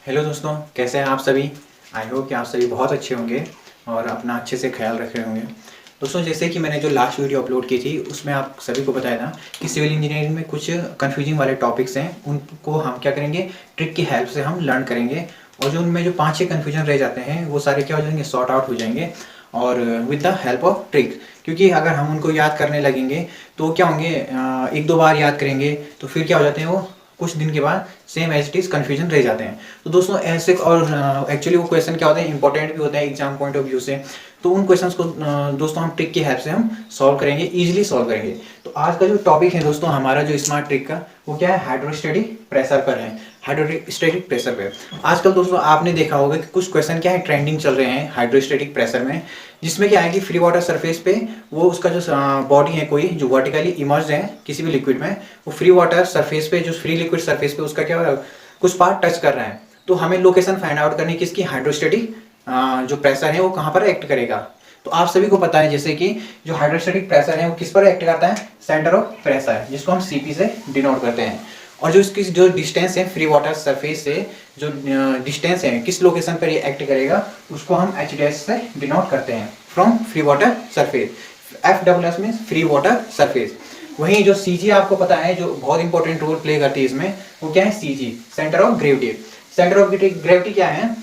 Hello दोस्तों, कैसे हैं आप सभी। आई होप कि आप सभी बहुत अच्छे होंगे और अपना अच्छे से ख्याल रख रहे होंगे। दोस्तों, जैसे कि मैंने जो लास्ट वीडियो अपलोड की थी उसमें आप सभी को बताया था कि सिविल इंजीनियरिंग में कुछ कंफ्यूजिंग वाले टॉपिक्स हैं, उनको हम क्या करेंगे, ट्रिक की हेल्प से हम लर्न करेंगे। और जो उनमें जो 5-6 कन्फ्यूजन रह जाते हैं वो सारे क्या हो जाएंगे, सॉर्ट आउट हो जाएंगे और with the help of trick. क्योंकि अगर हम उनको याद करने लगेंगे तो क्या होंगे, एक दो बार याद करेंगे तो फिर क्या हो जाते हैं, वो कुछ दिन के बाद same as it is confusion रह जाते हैं। तो दोस्तों ऐसे, और एक्चुअली वो क्वेश्चन क्या होते हैं, इंपॉर्टेंट भी होते हैं एग्जाम पॉइंट ऑफ व्यू से। तो उन क्वेश्चंस को दोस्तों हम ट्रिक की हेल्प से हम सॉल्व करेंगे, इजीली सॉल्व करेंगे। तो आज का जो टॉपिक है दोस्तों हमारा, जो स्मार्ट ट्रिक का, वो क्या है, हाइड्रोस्टैटिक प्रेशर पर है। हाइड्रोस्टैटिक प्रेशर पे आजकल दोस्तों आपने देखा होगा कि कुछ क्वेश्चन क्या है, ट्रेंडिंग चल रहे हैं हाइड्रोस्टैटिक प्रेशर में। जिसमें क्या है कि फ्री वाटर सरफेस पे वो उसका जो बॉडी है कोई जो वर्टिकली इमर्ज है किसी भी लिक्विड में, वो फ्री वाटर सरफेस पे, जो फ्री लिक्विड सरफेस पे उसका क्या कुछ पार्ट टच कर रहा है। तो हमें लोकेशन फाइंड आउट करनी किसकी, हाइड्रोस्टैटिक जो प्रेशर है वो कहाँ पर एक्ट करेगा। तो आप सभी को पता है जैसे कि जो हाइड्रोस्टैटिक प्रेशर है वो किस पर एक्ट करता है, सेंटर ऑफ प्रेशर, जिसको हम सीपी से डिनोट करते हैं। और जो इसकी जो डिस्टेंस है फ्री वाटर सरफेस से, जो डिस्टेंस है किस लोकेशन पर ये एक्ट करेगा, उसको हम एच डैश से डिनोट करते हैं, from free water surface. F double S means free water surface. वहीं जो सी जी आपको पता है जो बहुत इंपॉर्टेंट रोल प्ले करती है इसमें, वो क्या है, C G, centre of gravity. Centre of gravity क्या है,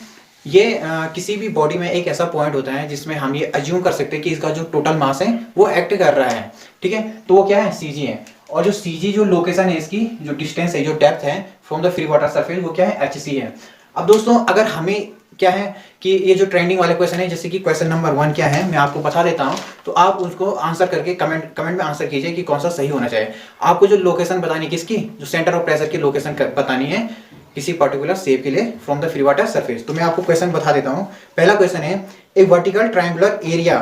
ये किसी भी बॉडी में एक ऐसा पॉइंट होता है जिसमें हम ये अज्यूम कर सकते हैं कि इसका जो टोटल मास है वो एक्ट कर रहा है। ठीक है, तो वो क्या है, सी जी है। और जो सी जी जो लोकेशन है, इसकी जो डिस्टेंस है, जो डेप्थ है from the free water surface, वो क्या है, एच सी है। अब दोस्तों अगर हमें क्या है कि ये जो ट्रेंडिंग वाले क्वेश्चन है, जैसे कि क्वेश्चन नंबर 1 क्या है, मैं आपको बता देता हूं, तो आप उसको आंसर करके कमेंट में आंसर कीजिए कि कौन सा सही होना चाहिए। आपको जो लोकेशन बतानी, किसकी, जो सेंटर ऑफ प्रेशर की लोकेशन बतानी है किसी पर्टिकुलर शेप के लिए from the free water surface. तो मैं आपको क्वेश्चन बता देता हूं। पहला क्वेश्चन है, एक वर्टिकल ट्रायंगुलर एरिया,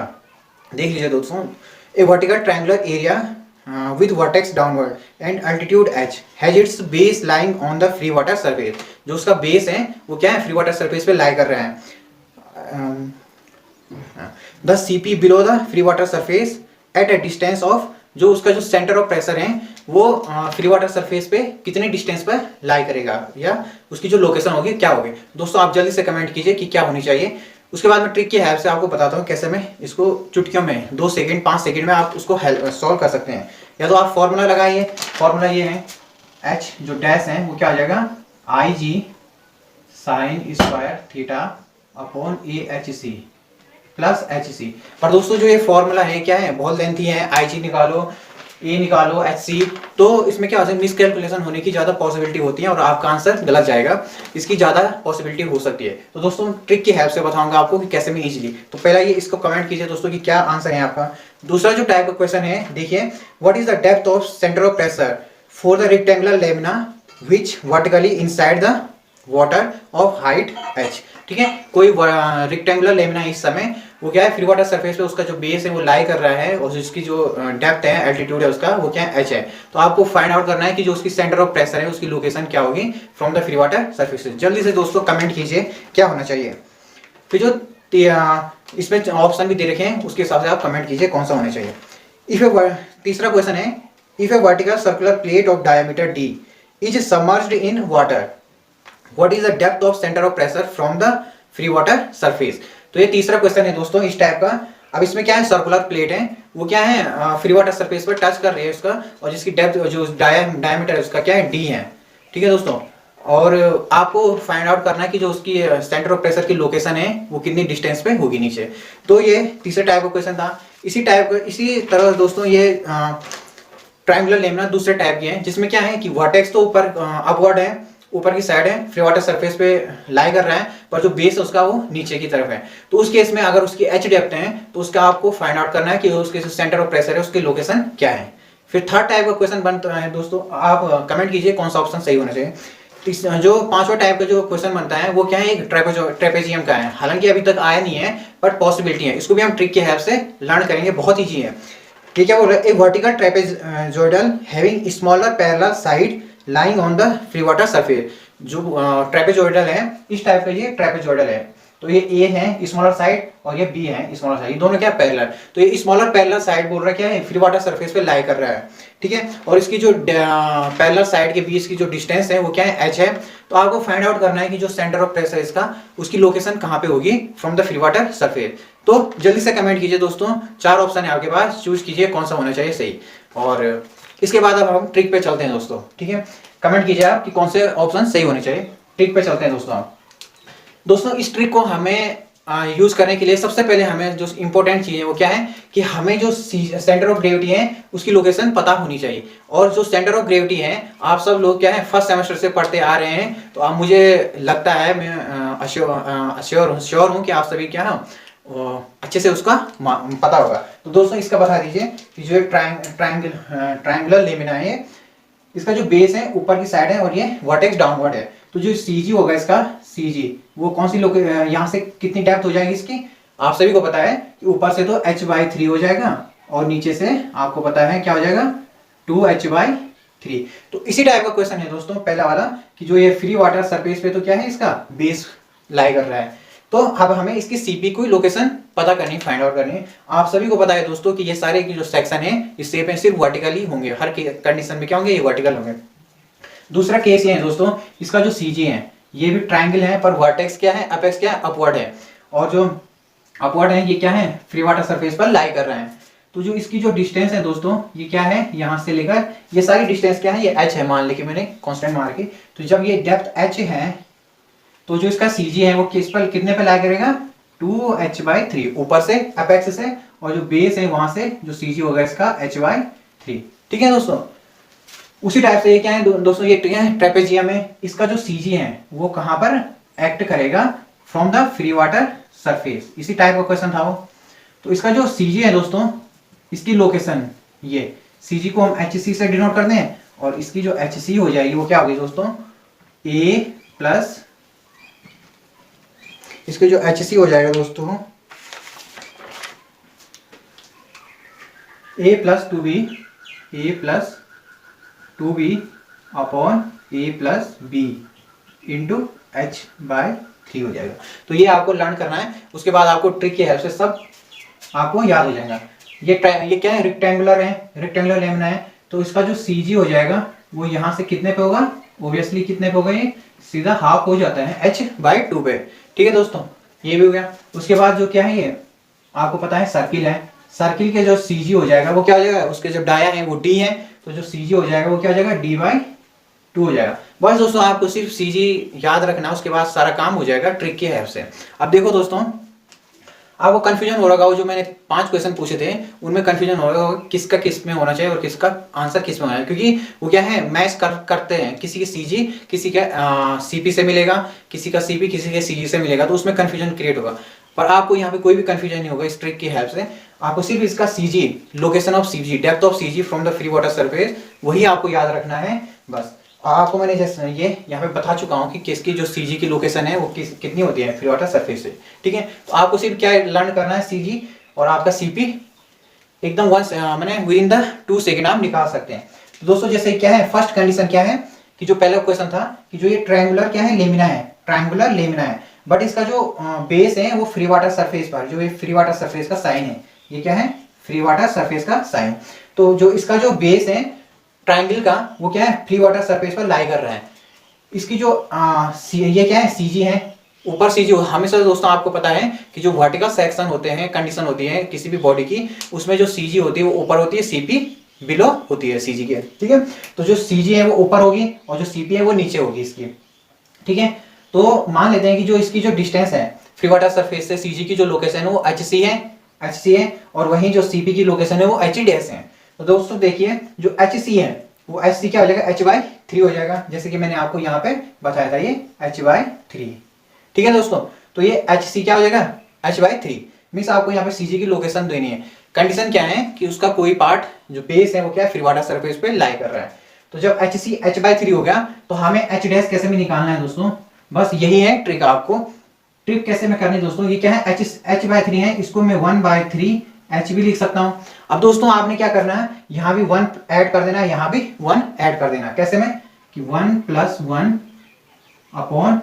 देख लीजिए दोस्तों, a vertical triangular area with vertex downward and altitude h has its base lying on the free water surface। जो उसका बेस है वो क्या है, फ्री वाटर सरफेस पे लाई कर रहा है। The CP below the free water surface at a distance of, जो उसका जो सेंटर ऑफ प्रेशर है वो फ्री वाटर सरफेस पे कितने डिस्टेंस पर लाई करेगा, या उसकी जो लोकेशन होगी क्या होगी। दोस्तों आप जल्दी से कमेंट कीजिए कि क्या होनी चाहिए। उसके बाद मैं ट्रिक की हेल्प से आपको बताता हूँ कैसे मैं इसको चुटकियों में 2 सेकंड 5 सेकंड में आप उसको सॉल्व कर सकते हैं। या तो आप फॉर्मूला लगाइए, फॉर्मूला ये है, एच जो डैश है वो क्या आ जाएगा, I G sine square theta upon A H C plus H C. पर दोस्तों जो ये फॉर्मूला है क्या है, बहुत लेंथी है, आई जी निकालो, ए निकालो, एच सी, तो इसमें क्या होता है, मिसकैलकुलेशन होने की ज़्यादा पॉसिबिलिटी होती है और आपका आंसर गलत जाएगा, इसकी ज़्यादा पॉसिबिलिटी हो सकती है। तो दोस्तों ट्रिक की हेल्प से बताऊंगा आपको कि कैसे में इजीली। तो पहला ये इसको कमेंट कीजिए दोस्तों कि क्या आंसर है आपका। दूसरा जो टाइप का क्वेश्चन है, देखिए, what is the depth of centre of pressure for the rectangular lamina which vertically inside the water of height H. ठीक है, कोई रेक्टेंगुलर लेमिना इस समय वो क्या है, फ्री वाटर सरफेस पे उसका जो बेस है वो लाई कर रहा है और जिसकी जो डेप्थ है, एल्टीट्यूड है उसका, वो क्या है, एच है। तो आपको फाइंड आउट करना है कि जो उसकी सेंटर ऑफ प्रेशर है उसकी लोकेशन क्या होगी from the free water surface. जल्दी से दोस्तों कमेंट कीजिए क्या होना चाहिए। फिर जो इसमें ऑप्शन भी दे रखे हैं उसके हिसाब से आप कमेंट कीजिए कौन सा होना चाहिए। तीसरा क्वेश्चन है, if A vertical circular plate of diameter D is submerged in water, what is the depth of centre of pressure from the free water surface. तो ये तीसरा क्वेश्चन है दोस्तों इस टाइप का। अब इसमें क्या है, सर्कुलर प्लेट है, वो क्या है, फ्री वाटर सरफेस पर टच कर रही है उसका, और जिसकी डेप्थ जो डायमीटर है उसका क्या है, डी है। ठीक है दोस्तों, और आपको फाइंड आउट करना है कि जो उसकी सेंटर ऑफ प्रेशर की लोकेशन है वो कितनी डिस्टेंस पे होगी नीचे। तो ये तीसरे टाइप का क्वेश्चन था। इसी तरह दोस्तों ये ट्रायंगुलर लेमिना दूसरे टाइप की है, जिसमें क्या है कि वर्टेक्स तो ऊपर अपवर्ड है, ऊपर की साइड है, फ्री वाटर सरफेस पे लाई कर रहा है, पर जो बेस है उसका वो नीचे की तरफ है। तो उस केस में अगर उसकी एच डेप्थ है तो उसका आपको फाइंड आउट करना है कि उसके जो सेंटर ऑफ प्रेशर है उसकी लोकेशन क्या है। फिर थर्ड टाइप का क्वेश्चन बनता है दोस्तों, आप कमेंट कीजिए कौन सा ऑप्शन सही होना चाहिए। जो पांचवा टाइप का जो क्वेश्चन बनता है वो क्या है, एक ट्रेपेजियम का है, हालांकि अभी तक आया नहीं है बट पॉसिबिलिटी है। इसको भी हम ट्रिक की हेल्प से लर्न करेंगे, बहुत ईजी है। ठीक है, बोल रहे एक vertical trapezoidal having smaller parallel side lying on the free water surface. जो ट्रेपेजॉइडल है, इस टाइप का ये ट्रेपेजॉइडल है, तो ये ए है स्मॉलर साइड और ये बी है स्मॉलर साइड, ये दोनों क्या पैरेलल। तो ये स्मॉलर पैरेलल साइड बोल रहा है क्या है, फ्री वाटर सरफेस पे लाई कर रहा है, ठीक है। और इसकी जो पैरेलल साइड के बीच की जो डिस्टेंस है वो क्या है, एच है। तो आपको फाइंड आउट करना है कि जो सेंटर ऑफ प्रेशर इसका, उसकी लोकेशन कहाँ पे होगी from the free water surface. तो जल्दी से कमेंट कीजिए दोस्तों, 4 ऑप्शन है आपके पास, चूज कीजिए कौन सा होना चाहिए सही। और इसके बाद अब हम ट्रिक पे चलते हैं दोस्तों, ठीक है। कमेंट कीजिए आप कि कौन से ऑप्शन सही होने चाहिए। ट्रिक पे चलते हैं दोस्तों। दोस्तों इस ट्रिक को हमें यूज करने के लिए सबसे पहले हमें जो इंपॉर्टेंट चीज है वो क्या है कि हमें जो सेंटर ऑफ ग्रेविटी है उसकी लोकेशन पता होनी चाहिए। और जो सेंटर ऑफ ग्रेविटी है आप सब लोग क्या है फर्स्ट सेमेस्टर से पढ़ते आ रहे हैं, तो अब मुझे लगता है, मैं श्योर हूँ कि आप सभी क्या अच्छे से उसका पता होगा। तो दोस्तों इसका बता दीजिए कि जो ट्रायंगुलर लेमिना है, इसका जो बेस है ऊपर की साइड है और ये वर्टेक्स डाउनवर्ड है। तो जो सीजी होगा इसका, सीजी वो कौन सी यहाँ से कितनी डेप्थ हो जाएगी इसकी, आप सभी को पता है कि ऊपर से तो h/3 हो जाएगा और नीचे से आपको पता है क्या हो जाएगा 2h/3। तो इसी टाइप का क्वेश्चन है दोस्तों पहला वाला, कि जो ये फ्री वाटर सरफेस पे तो क्या है इसका बेस लाई कर रहा है। तो अब हमें इसकी सीपी की लोकेशन पता करनी, फाइंड आउट करनी। आप सभी को पता है दोस्तों कि ये सारे की जो सेक्शन है इस शेप में सिर्फ वर्टिकली होंगे, हर कंडीशन में क्या होंगे, ये वर्टिकल होंगे। दूसरा केस ये है दोस्तों, इसका जो सीजी है ये भी ट्रायंगल है पर वर्टेक्स क्या है, अपेक्स क्या है, अपवर्ड है। और जो अपवर्ड है ये क्या है, फ्री वाटर सरफेस पर लाई कर रहे हैं। तो जो इसकी जो डिस्टेंस है दोस्तों ये क्या है, यहाँ से लेकर ये सारी डिस्टेंस क्या है, ये h है, मान लेके मैंने कांस्टेंट मार के। तो जब ये डेप्थ h है तो जो इसका सीजी है वो किस पर, कितने पे लाई करेगा, 2h/3 ऊपर से अपेक्स से, और जो बेस है वहां से जो सीजी होगा इसका h/3, ठीक है दोस्तों। उसी टाइप से ये क्या है दोस्तों, ये ट्रेपेजियम है, इसका जो सीजी है वो कहां पर एक्ट करेगा, from the free water surface. इसी टाइप का क्वेश्चन था वो। तो इसका जो सीजी है दोस्तों, इसकी लोकेशन, ये सीजी को हम HC से डिनोट कर दें, और इसकी जो HC हो जाएगी वो क्या होगी दोस्तों, A प्लस, इसके जो HC हो जाएगा दोस्तों A plus 2B upon A plus B into h/3 हो जाएगा। तो ये आपको लर्न करना है, उसके बाद आपको ट्रिक की हेल्प से सब आपको याद हो जाएगा। ये क्या है, रेक्टेंगुलर है, रेक्टेंगुलर लेमिना है। तो इसका जो CG हो जाएगा वो यहाँ से कितने पे होगा, ऑब्वियसली कितने पे होगा, ये सीधा हाफ हो जाता है h/2 पे, ठीक है दोस्तों। ये भी हो गया। उसके बाद जो क्या है, ये आपको पता है सर्किल है, सर्किल के जो CG हो जाएगा वो क्या हो जाएगा, उसके जो डाया है वो D है, तो जो CG हो जाएगा वो क्या हो जाएगा, D/2 हो जाएगा। बस दोस्तों आपको सिर्फ CG याद रखना, उसके बाद सारा काम हो जाएगा ट्रिक की हेल्प से। अब देखो दोस्तों, आपको कंफ्यूजन हो रहा होगा, जो मैंने 5 क्वेश्चन पूछे थे उनमें कंफ्यूजन हो रहा होगा किसका किस में होना चाहिए और किसका आंसर किस में होना है, क्योंकि वो क्या है मैच करते हैं, किसी के CG किसी का CP से मिलेगा, किसी का CP किसी के CG से मिलेगा, तो उसमें कंफ्यूजन क्रिएट होगा। पर आपको यहाँ पे कोई भी कंफ्यूजन नहीं होगा इस ट्रिक की हेल्प से। आपको सिर्फ इसका CG, location of CG, depth of CG from the free water surface, वही आपको याद रखना है बस। आपको मैंने जैसे ये यहाँ पे बता चुका हूँ कि किसकी जो CG की लोकेशन है वो कितनी होती है फ्री वाटर सरफेस से, ठीक है। तो आपको सिर्फ क्या लर्न करना है, CG और आपका CP एकदम मैंने विद इन द 2 सेकेंड आप निकाल सकते हैं। तो दोस्तों जैसे क्या है, फर्स्ट कंडीशन क्या है कि जो पहला क्वेश्चन था कि जो ये ट्रायंगुलर क्या है, लेमिना है, ट्रायंगुलर लेमिना है, बट इसका जो बेस है वो फ्री वाटर सरफेस पर, जो ये फ्री वाटर सरफेस का साइन है, ये क्या है, फ्री वाटर सरफेस का साइन। तो जो इसका जो बेस है ट्रायंगल का वो क्या है, फ्री वाटर सरफेस पर लाई कर रहा है। इसकी जो ये क्या है, CG है, ऊपर CG। हमेशा दोस्तों आपको पता है कि जो वर्टिकल सेक्शन होते हैं, कंडीशन होती है किसी भी बॉडी की, उसमें जो CG होती है वो ऊपर होती है, CP बिलो होती है CG के, ठीक है। तो जो CG है वो ऊपर होगी और जो CP है वो नीचे होगी इसकी, ठीक है। तो मान लेते हैं कि जो इसकी जो डिस्टेंस है फ्री वाटर सरफेस से CG की जो लोकेशन है वो HC है, और वहीं जो CP की लोकेशन है वो H' है। तो दोस्तों देखिए जो HC है वो HC क्या हो जाएगा, h/3 हो जाएगा, जैसे कि मैंने आपको यहाँ पे बताया था, ये h/3, ठीक है दोस्तों। तो ये HC क्या हो जाएगा, h/3 मीन्स आपको यहाँ पे CG की लोकेशन देनी है। कंडीशन क्या है कि उसका कोई पार्ट जो बेस है वो क्या है, फ्री वाटर सरफेस पे लाई कर रहा है। तो जब HC h/3 हो गया तो हमें H' कैसे भी निकालना है दोस्तों, बस यही है ट्रिक। आपको ट्रिक कैसे में करनी है दोस्तों, ये क्या है, h/3 है, इसको मैं 1/3 H भी लिख सकता हूं। अब दोस्तों आपने क्या करना है, यहां भी 1 ऐड कर देना है, यहां भी 1 ऐड कर देना है। कैसे में कि 1 + 1 अपॉन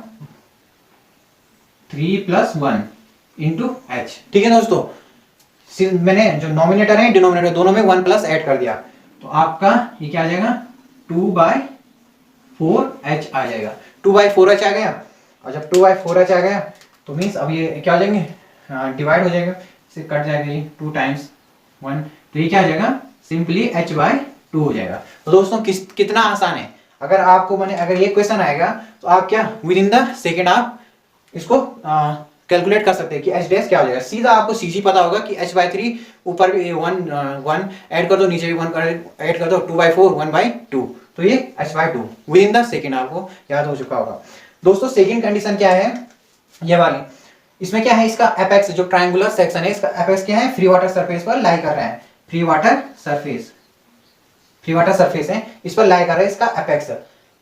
3+1 इंटू एच। ठीक है दोस्तों, मैंने जो नॉमिनेटर है डिनोमिनेटर दोनों में 1 प्लस ऐड कर दिया, तो आपका ये क्या आ जाएगा 2/4h आ जाएगा। 2/4h आ गया, और जब 2/4h आ गया तो मीन्स अब ये क्या आ जाएंगे, डिवाइड हो जाएगा, इससे कट जाएगा ये 2 टाइम्स 1, तो ये क्या आ जाएगा सिंपली h/2 हो जाएगा। तो दोस्तों कितना आसान है। अगर आपको मैंने अगर ये क्वेश्चन आएगा तो आप क्या विद इन द सेकेंड आप इसको कैलकुलेट कर सकते हैं कि एच डैश क्या हो जाएगा। सीधा आपको सीजी पता होगा कि h/3 ऊपर भी 1 ऐड कर दो, नीचे भी 1 ऐड कर दो, 2/4 1/2, तो ये h/2 with in the second आपको याद हो चुका होगा। दोस्तों सेकेंड कंडीशन क्या है, ये वाली, इसमें क्या है, इसका एपेक्स जो ट्रायंगुलर सेक्शन है इसका एपेक्स क्या है, फ्री वाटर सरफेस पर लाई कर रहा है। फ्री वाटर सरफेस है, इस पर लाई कर रहा है, इसका एपेक्स,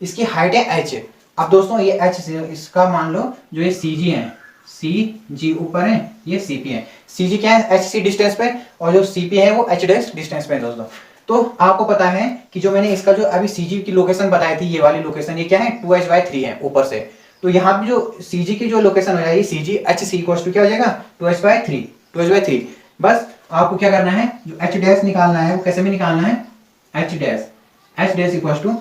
इसकी हाइट है h। अब दोस्तों ये h से इसका मान लो जो ये CG है, CG ऊपर है, ये CP है। CG क्या है HC डिस्टेंस पे, और जो CP है वो H डैश डिस्टेंस पे है दोस्तों। तो आपको पता है कि जो मैंने इसका जो अभी CG की लोकेशन बताई थी, ये वाली लोकेशन, ये क्या है 2h/3 है ऊपर से, तो यहाँ पे जो CG की जो लोकेशन हो जाएगी CG HC इक्वल टू क्या हो जाएगा 2h/3। बस आपको क्या करना है, जो H डैश निकालना है वो कैसे में निकालना है, H डैश इक्वल टू,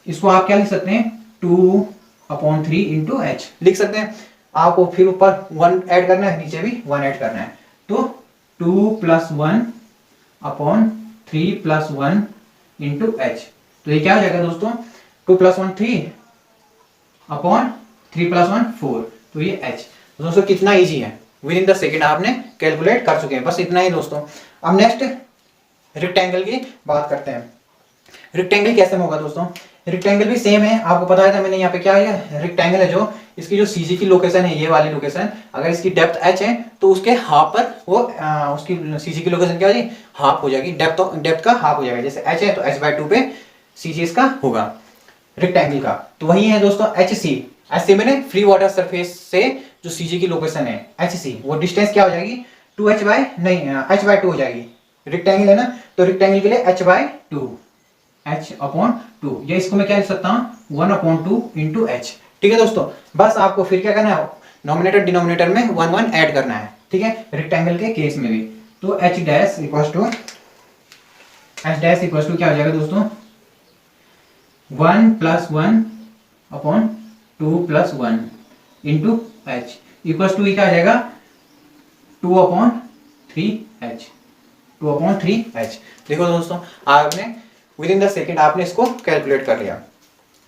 इसको आप क्या लिख सकते हैं 2/3 इंटू एच लिख सकते हैं। आपको फिर ऊपर 1 ऐड करना है, नीचे भी 1 ऐड करना है, तो 2+1/3+1 इंटू एच, तो ये क्या हो जाएगा दोस्तों 2+1 3/3+1 4, तो ये एच। दोस्तों कितना इजी है, विद इन द सेकेंड आपने कैलकुलेट कर चुके हैं, बस इतना ही दोस्तों। अब नेक्स्ट रेक्टेंगल की बात करते हैं। रेक्टेंगल कैसे में होगा दोस्तों, रेक्टेंगल भी सेम है, आपको पता था मैंने यहाँ पे क्या है, रेक्टेंगल है जो इसकी जो CG की लोकेशन है, ये वाली लोकेशन, अगर इसकी डेप्थ h है तो उसके हाफ पर वो उसकी CG की लोकेशन क्या हो जाएगी, हाफ हो जाएगी, डेप्थ का हाफ हो जाएगा। जैसे h है तो h/2 पे CG इसका होगा रेक्टेंगल का, तो वही है दोस्तों HC मैंने फ्री वाटर सरफेस से जो CG की लोकेशन है HC, वो डिस्टेंस क्या हो जाएगी h/2 हो जाएगी। रेक्टेंगल है ना, तो रेक्टेंगल के लिए h/2 या इसको मैं क्या लिख सकता हूँ 1/2 इंटू एच। ठीक है दोस्तों, बस आपको फिर क्या करना है, नॉमिनेटर डिनोमिनेटर में 1 ऐड करना है। ठीक है, रेक्टेंगल के केस में भी, तो h डैश इक्वल टू क्या हो जाएगा दोस्तों 1+1/2+1 इंटू एच इक्वल टू क्या आ जाएगा 2/3h। देखो दोस्तों, आपने विद इन द सेकेंड आपने इसको कैलकुलेट कर लिया।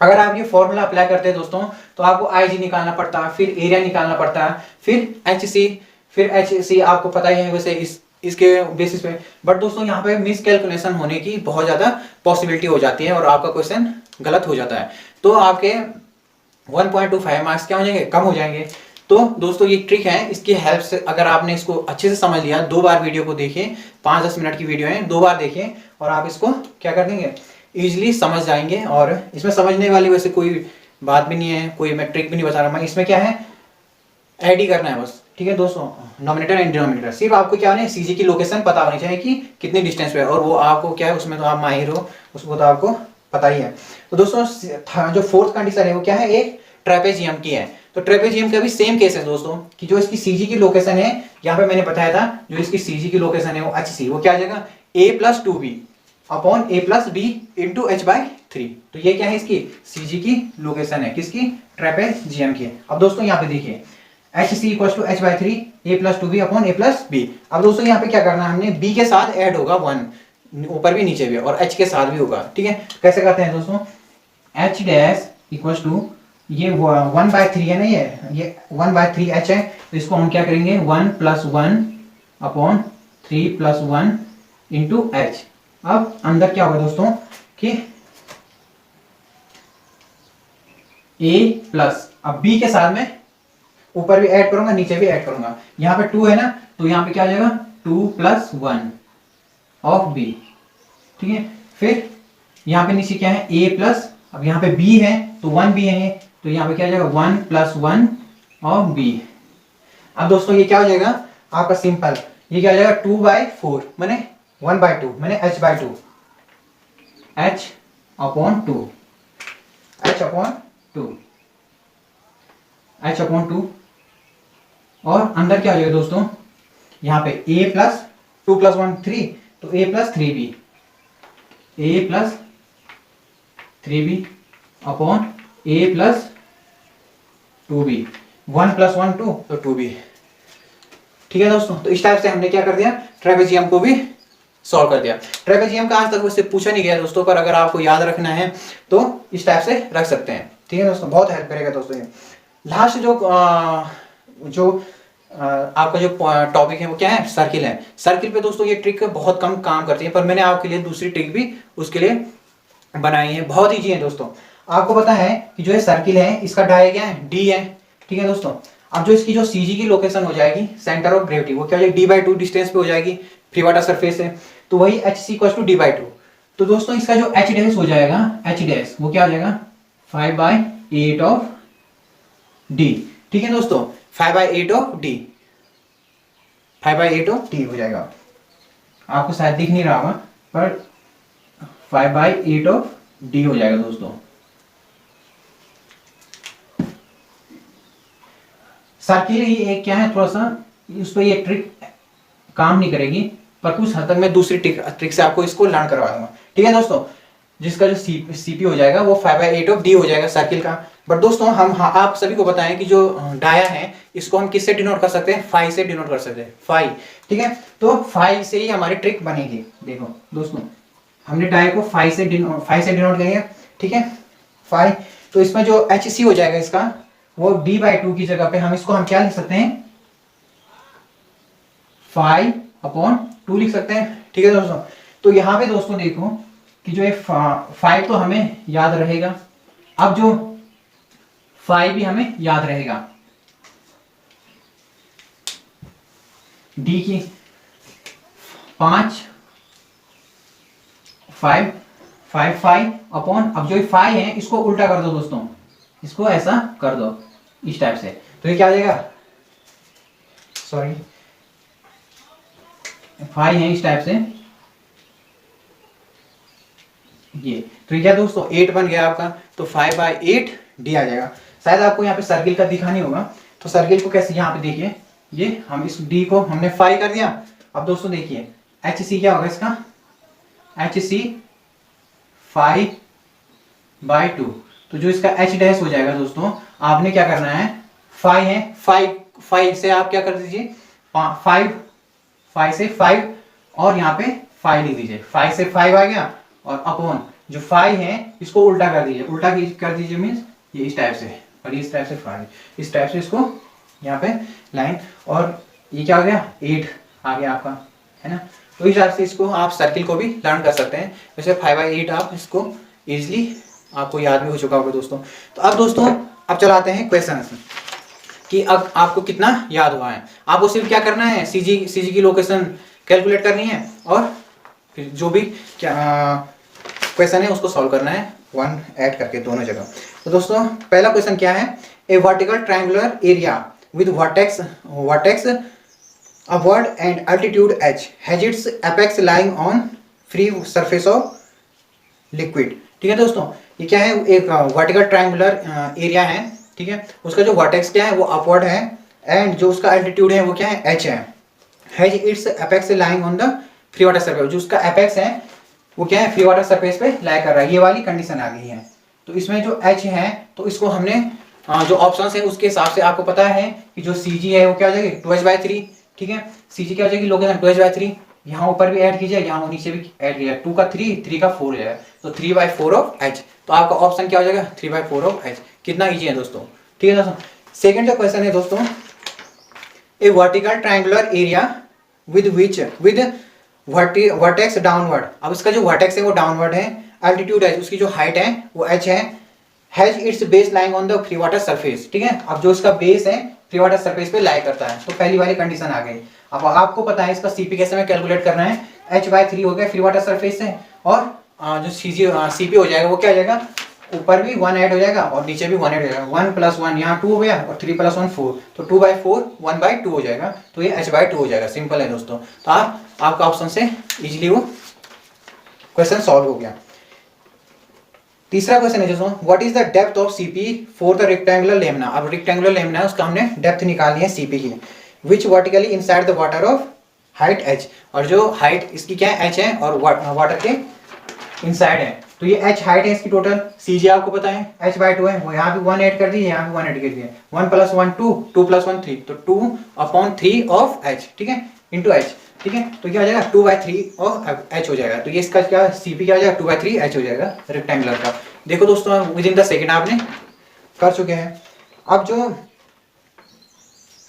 अगर आप ये फॉर्मूला अप्लाई करते हैं दोस्तों, तो आपको IG निकालना पड़ता है, फिर एरिया निकालना पड़ता है, फिर HC आपको पता ही है वैसे इसके बेसिस पे। बट दोस्तों यहाँ पे मिस कैलकुलेशन होने की बहुत ज़्यादा पॉसिबिलिटी हो जाती है और आपका क्वेश्चन गलत हो जाता है, तो आपके 1.25 मार्क्स क्या हो जाएंगे, कम हो जाएंगे। तो दोस्तों ये ट्रिक है, इसकी हेल्प से अगर आपने इसको अच्छे से समझ लिया, 2 बार वीडियो को देखिए, 5-10 मिनट की वीडियो है, 2 बार देखिए और आप इसको क्या कर देंगे, इजीली समझ जाएंगे। और इसमें समझने वाली वैसे कोई बात भी नहीं है, कोई मैं ट्रिक भी नहीं बता रहा, मैं इसमें क्या है ऐड ही करना है बस। ठीक है दोस्तों, नॉमिनेटर एंड डिनोमिनेटर, सिर्फ आपको क्या है CG की लोकेशन पता होनी चाहिए कि कितनी डिस्टेंस पे है, और वो आपको क्या है उसमें तो आप माहिर हो, उसको तो आपको पता ही है। तो दोस्तों जो फोर्थ कंडीशन है वो क्या है, एक ट्रेपेजियम की है। तो ट्रेपेजियम का भी सेम केस है दोस्तों, कि जो इसकी CG की लोकेशन है, यहाँ पे मैंने बताया था जो इसकी CG की लोकेशन है वो HC, वो क्या आ जाएगा a+2b/a+b इंटू h/3। तो ये क्या है, इसकी CG की लोकेशन है, किसकी, ट्रेपेजियम की। अब दोस्तों यहाँ पे देखिए HC equal to h/3 a+2b/a+b। अब दोस्तों यहाँ पे क्या करना है, हमने b के साथ ऐड होगा 1, ऊपर भी नीचे भी, और h के साथ भी होगा। ठीक है, कैसे करते हैं दोस्तों, h डैश इक्वल टू ये 1/3 है ना, ये 1/3h है, तो इसको हम क्या करेंगे 1+1/3+1 इंटू एच। अब अंदर क्या होगा दोस्तों कि a प्लस, अब b के साथ में ऊपर भी ऐड करूंगा, नीचे भी ऐड करूंगा, यहाँ पे 2 है ना, तो यहाँ पे क्या आ जाएगा 2+1 ऑफ b। ठीक है, फिर यहाँ पे नीचे क्या है a प्लस, अब यहाँ पे b है तो 1b है, तो यहाँ पे क्या आ जाएगा 1+1 ऑफ b। अब दोस्तों ये क्या हो जाएगा आपका सिंपल, ये क्या हो जाएगा 2/4 मैंने 1/2 मैंने h/2 h/2 और अंदर क्या हो जाएगा दोस्तों, यहाँ पे a प्लस 2 प्लस 1 3, तो a plus 3b, a plus 3b upon a plus 2b, 1 plus 1 2, तो 2b। ठीक है दोस्तों, तो इस टाइप से हमने क्या कर दिया, ट्रेपेजियम को भी सॉल्व कर दिया। ट्रेपेजियम का आज तक वैसे पूछा नहीं गया दोस्तों, पर अगर आपको याद रखना है तो इस टाइप से रख सकते हैं। ठीक है दोस्तों, बहुत हेल्प करेगा दोस्तों ये। लास्ट जो आपका जो टॉपिक है वो क्या है, सर्किल है। सर्किल पे दोस्तों ये ट्रिक बहुत कम काम करती है, पर मैंने आपके लिए दूसरी ट्रिक भी उसके लिए बनाई है, बहुत ईजी है दोस्तों। आपको पता है कि जो ये सर्किल है इसका डाया क्या है, डी है। ठीक है दोस्तों, अब जो इसकी जो सीजी की लोकेशन हो जाएगी सेंटर ऑफ ग्रेविटी, वो क्या हो जाएगी, d/2 डिस्टेंस पे हो जाएगी, फ्री वाटर सरफेस है, तो वही HC = d/2। तो दोस्तों इसका जो h डैश हो जाएगा, h डैश वो क्या हो जाएगा, 5/8 ऑफ d। ठीक है दोस्तों, 5/8 ऑफ d, 5/8 ऑफ d हो जाएगा। आपको शायद दिख नहीं रहा होगा, पर 5/8 ऑफ d हो जाएगा दोस्तों। सर्किल ही एक क्या है, थोड़ा सा उस पर ये ट्रिक काम नहीं करेगी, पर कुछ हद तक मैं दूसरी ट्रिक से आपको इसको लर्न करवा दूंगा। ठीक है दोस्तों, जिसका जो सीपी हो जाएगा वो 5/8 ऑफ डी हो जाएगा सर्किल का। बट दोस्तों आप सभी को बताएं कि जो डाया है इसको हम किससे डिनोट कर सकते हैं, फाई से डिनोट कर सकते हैं, फाई। ठीक है, तो फाई से ही हमारी ट्रिक बनेगी। देखो दोस्तों, हमने डाया को फाई से डिनोट करेंगे। ठीक है, फाई, तो इसमें जो HC हो जाएगा इसका, वो d/2 की जगह पे हम क्या लिख सकते हैं, 5/2 लिख सकते हैं। ठीक है दोस्तों, तो यहाँ पे दोस्तों देखो कि जो ये 5 तो हमें याद रहेगा, अब जो 5 भी हमें याद रहेगा, d की 5 अपॉन, अब जो 5 है इसको उल्टा कर दो दोस्तों, इसको ऐसा कर दो इस टाइप से, तो ये क्या आ जाएगा, सॉरी 5 है इस टाइप से ये, तो ये क्या दोस्तों 8 बन गया आपका, तो 5/8 d आ जाएगा। शायद आपको यहाँ पे सर्किल का दिखा नहीं होगा, तो सर्किल को कैसे, यहाँ पे देखिए, ये हम इस d को हमने 5 कर दिया। अब दोस्तों देखिए HC क्या होगा इसका, HC 5/2, तो जो इसका h डैश हो जाएगा दोस्तों, आपने क्या करना है, 5 है, 5 से आप क्या कर दीजिए, 5 से 5 और यहाँ पे 5 लिख दीजिए, 5 से 5 आ गया, और अपॉन जो 5 है इसको उल्टा कर दीजिए, उल्टा कर दीजिए मीन्स ये इस टाइप से, और इस टाइप से 5, इस टाइप से इसको यहाँ पे लाइन, और ये क्या हो गया 8 आ गया आपका, है ना। तो इस हिसाब से इसको आप सर्किल को भी लर्न कर सकते हैं। वैसे 5/8 आप इसको इजिली आपको याद भी हो चुका होगा दोस्तों। तो अब दोस्तों अब चलाते हैं क्वेश्चन कि अब आपको कितना याद हुआ है। आपको सिर्फ क्या करना है, सीजी की लोकेशन कैलकुलेट करनी है, और फिर जो भी क्या क्वेश्चन है उसको सॉल्व करना है, 1 ऐड करके दोनों जगह। तो दोस्तों पहला क्वेश्चन क्या है, a vertical triangular area with vertex upward and altitude h has its apex lying on free surface of liquid. ठीक है दोस्तों, ये क्या है, एक वर्टिकल ट्रायंगुलर एरिया है। ठीक है, उसका जो वर्टेक्स क्या है वो अपवर्ड है, एंड जो उसका एल्टीट्यूड है वो क्या है, h है। Has its apex lying on the free water surface, जो उसका एपेक्स है वो क्या है, फ्री वाटर सरफेस पे लाई कर रहा है, ये वाली कंडीशन आ गई है। तो इसमें जो h है, तो इसको हमने जो ऑप्शन है उसके हिसाब से आपको पता है कि जो CG है वो क्या हो जाएगी 2h/3। ठीक है, CG क्या हो जाएगी लोकेशन 2h/3, यहाँ ऊपर भी ऐड कीजिए, यहाँ नीचे भी ऐड कीजिए, 2 का 3, 3 का 4 हो जाएगा, तो 3/4 ऑफ h। तो आपका ऑप्शन क्या हो जाएगा 3/4 ऑफ h। कितना ईजी है दोस्तों। ठीक है दोस्तों, सेकंड जो क्वेश्चन है दोस्तों, a vertical triangular area with vertex downward. अब इसका जो वर्टेक्स है वो डाउनवर्ड है, एल्टीट्यूड है, उसकी जो हाइट है वो h है, has its base lying on the free water surface. ठीक है, अब जो इसका बेस है फ्री वाटर सरफेस पे लाई करता है, तो पहली वाली कंडीशन आ गई। अब आपको पता है इसका CP कैसे में कैलकुलेट करना है, h/3 हो गया फ्री वाटर सरफेस से, और जो CP हो जाएगा वो क्या हो जाएगा, ऊपर भी 1 ऐड हो जाएगा और नीचे भी 1 ऐड हो जाएगा, 1 + 1 यहाँ 2 हो गया, और 3 + 1 4, तो 2/4 1/2 हो जाएगा, तो ये h/2 हो जाएगा। सिंपल है दोस्तों, तो आपका ऑप्शन से इजीली वो क्वेश्चन सॉल्व हो गया। तीसरा क्वेश्चन है दोस्तों, what is the depth of CP for the rectangular lamina. अब रेक्टेंगुलर लेमना है, उसका हमने डेप्थ निकालनी है सीपी की, which vertically inside the water of height H, और जो हाइट इसकी क्या है एच है और वाटर के इनसाइड है, तो ये एच हाइट है इसकी टोटल, सी जी आपको पता है एच बाई 2 है, वो यहाँ भी 1 ऐड कर दिए, यहाँ भी 1 ऐड कर दिए, 1 + 1 2, 2 + 1 3, तो 2/3 ऑफ एच, ठीक है, इंटू एच, ठीक है, तो क्या हो जाएगा 2/3 ऑफ एच हो जाएगा, तो ये इसका क्या सीपी क्या हो जाएगा 2/3 एच हो जाएगा रेक्टेंगुलर का। देखो दोस्तों विद इन द सेकेंड आपने कर चुके हैं। अब जो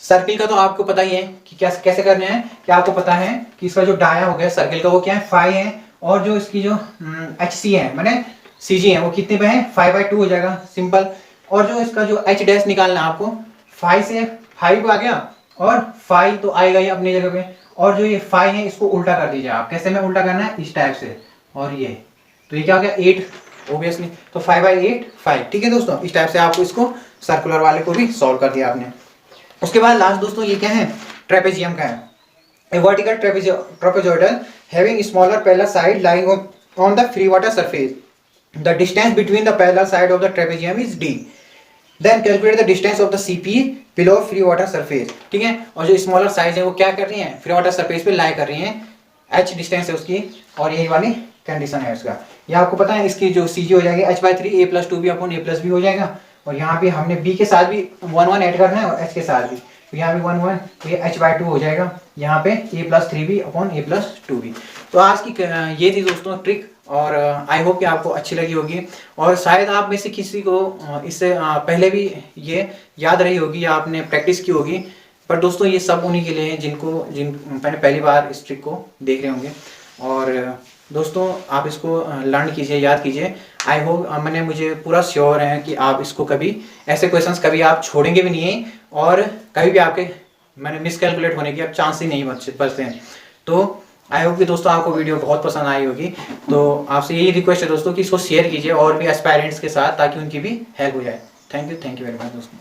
सर्किल का तो आपको पता ही है कि कैसे करने हैं, क्या आपको पता है कि इसका जो डाया हो गया सर्किल का वो क्या है 5 है, और जो इसकी जो एच सी है मैंने सी जी है वो कितने पे है 5/2 हो जाएगा सिंपल। और जो इसका जो एच डैश निकालना है आपको 5 से 5 आ गया और 5 तो आएगा ही अपनी जगह पे, और जो ये 5 है इसको उल्टा कर दीजिए आप, कैसे में उल्टा करना है इस टाइप से, और ये तो ये क्या हो गया 8 ओबियसली, तो 5/8 5, ठीक है दोस्तों, इस टाइप से आपको इसको सर्कुलर वाले को भी सॉल्व कर दिया आपने। उसके बाद लास्ट दोस्तों ये क्या है ट्रेपेजियम का है, a vertical trapezoidal having smaller parallel side lying on the free water surface. The distance between the parallel side of the trapezium is d. Then calculate the distance of the CP below free water surface. ठीक है, और जो smaller size है वो क्या कर रही है फ्री वाटर सरफेस पे लाई कर रही है, h डिस्टेंस है उसकी, और यही वाली कंडीशन है उसका। ये आपको पता है इसकी जो CG हो जाएगी h/3 a + 2b/a + b हो जाएगा, और यहाँ पे हमने b के साथ भी 1 ऐड करना है और h के साथ भी, तो यहाँ भी 1 ये h/2 हो जाएगा, यहाँ पे a + 3b/a + 2b। तो आज की ये थी दोस्तों ट्रिक, और आई होप कि आपको अच्छी लगी होगी, और शायद आप में से किसी को इससे पहले भी ये याद रही होगी या आपने प्रैक्टिस की होगी, पर दोस्तों ये सब उन्हीं के लिए हैं जिन मैंने पहली बार इस ट्रिक को देख रहे होंगे। और दोस्तों आप इसको लर्न कीजिए, याद कीजिए। आई होप मैंने मुझे पूरा श्योर है कि आप इसको कभी ऐसे क्वेश्चंस कभी आप छोड़ेंगे भी नहीं है, और कभी भी आपके मैंने मिसकैलकुलेट होने की अब चांस ही नहीं बचते हैं। तो आई होप कि दोस्तों आपको वीडियो बहुत पसंद आई होगी, तो आपसे यही रिक्वेस्ट है दोस्तों कि इसको शेयर कीजिए और भी एस्पायरेंट्स के साथ, ताकि उनकी भी हेल्प हो जाए। थैंक यू वेरी मच दोस्तों।